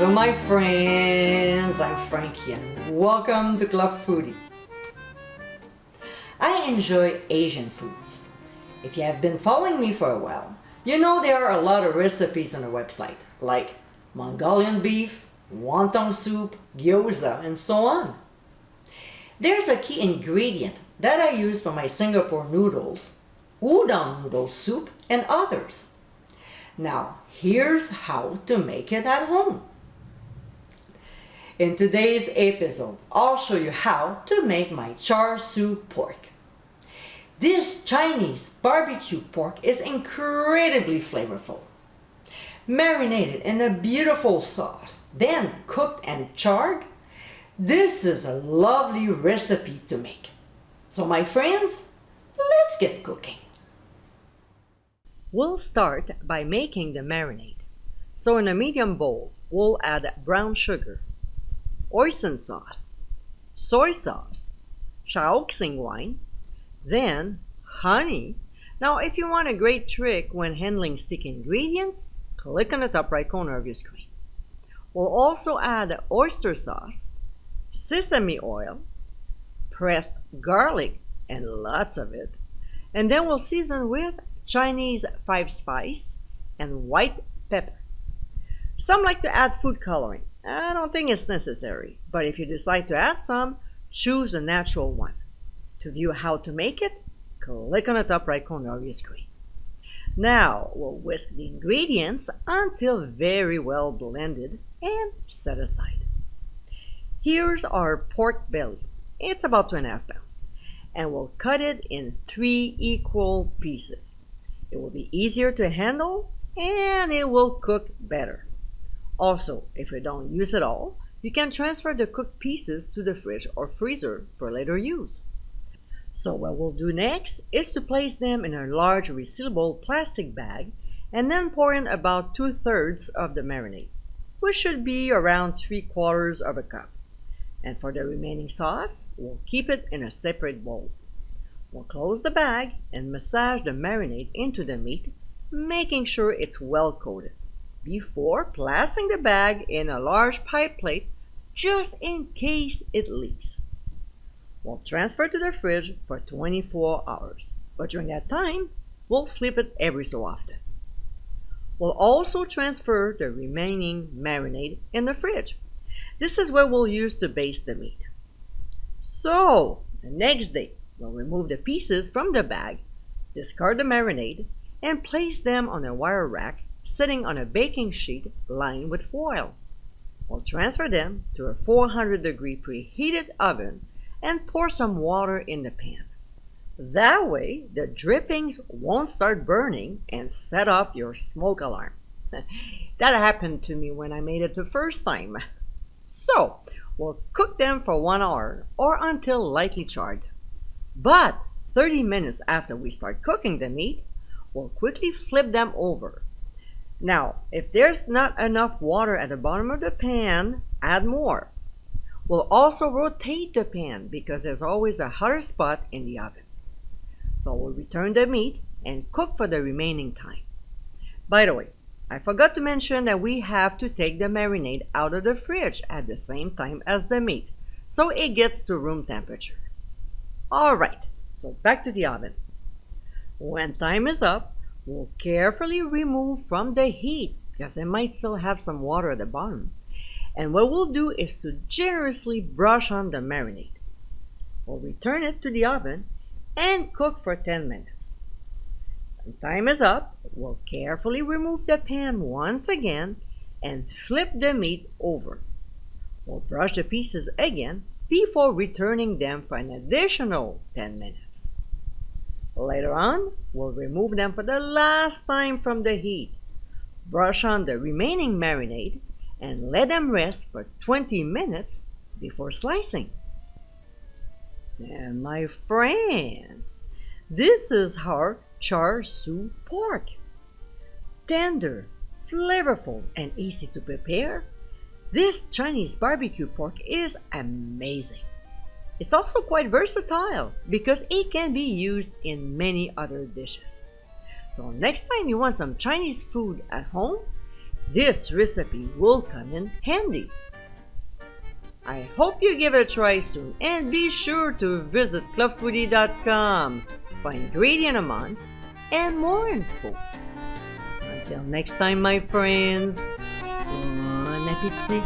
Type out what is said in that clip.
So my friends, I'm Frankie and welcome to Club Foodie. I enjoy Asian foods. If you have been following me for a while, you know there are a lot of recipes on the website, like Mongolian beef, wonton soup, gyoza, and so on. There's a key ingredient that I use for my Singapore noodles, udon noodle soup, and others. Now, here's how to make it at home. In today's episode, I'll show you how to make my Char Siu Pork. This Chinese barbecue pork is incredibly flavorful. Marinated in a beautiful sauce, then cooked and charred, this is a lovely recipe to make. So my friends, let's get cooking. We'll start by making the marinade. So in a medium bowl, we'll add brown sugar, oyster sauce, soy sauce, Shaoxing wine, then honey. Now if you want a great trick when handling sticky ingredients, click on the top right corner of your screen. We'll also add oyster sauce, sesame oil, pressed garlic, and lots of it. And then we'll season with Chinese 5-spice and white pepper. Some like to add food coloring. I don't think it's necessary, but if you decide to add some, choose the natural one. To view how to make it, click on the top right corner of your screen. Now we'll whisk the ingredients until very well blended and set aside. Here's our pork belly. It's about 2.5 pounds, and we'll cut it in 3 equal pieces. It will be easier to handle and it will cook better. Also, if you don't use it all, you can transfer the cooked pieces to the fridge or freezer for later use. So what we'll do next is to place them in a large resealable plastic bag and then pour in about 2/3 of the marinade, which should be around 3/4 of a cup. And for the remaining sauce, we'll keep it in a separate bowl. We'll close the bag and massage the marinade into the meat, making sure it's well coated, before placing the bag in a large pie plate just in case it leaks. We'll transfer to the fridge for 24 hours, but during that time, we'll flip it every so often. We'll also transfer the remaining marinade in the fridge. This is what we'll use to baste the meat. So, the next day, we'll remove the pieces from the bag, discard the marinade, and place them on a wire rack sitting on a baking sheet lined with foil. We'll transfer them to a 400-degree preheated oven and pour some water in the pan. That way, the drippings won't start burning and set off your smoke alarm. That happened to me when I made it the first time. So, we'll cook them for 1 hour or until lightly charred. But 30 minutes after we start cooking the meat, we'll quickly flip them over. Now, if there's not enough water at the bottom of the pan, add more. We'll also rotate the pan because there's always a hotter spot in the oven. So we'll return the meat and cook for the remaining time. By the way, I forgot to mention that we have to take the marinade out of the fridge at the same time as the meat, so it gets to room temperature. Alright, so back to the oven. When time is up, we'll carefully remove from the heat because it might still have some water at the bottom. And what we'll do is to generously brush on the marinade. We'll return it to the oven and cook for 10 minutes. When time is up, we'll carefully remove the pan once again and flip the meat over. We'll brush the pieces again before returning them for an additional 10 minutes. Later on, we'll remove them for the last time from the heat, brush on the remaining marinade, and let them rest for 20 minutes before slicing. And my friends, this is our Char Siu Pork. Tender, flavorful, and easy to prepare, this Chinese barbecue pork is amazing. It's also quite versatile because it can be used in many other dishes. So next time you want some Chinese food at home, This recipe will come in handy. I hope you give it a try soon, and be sure to visit clubfoodie.com for ingredient amounts and more info. Until next time, my friends, bon appétit!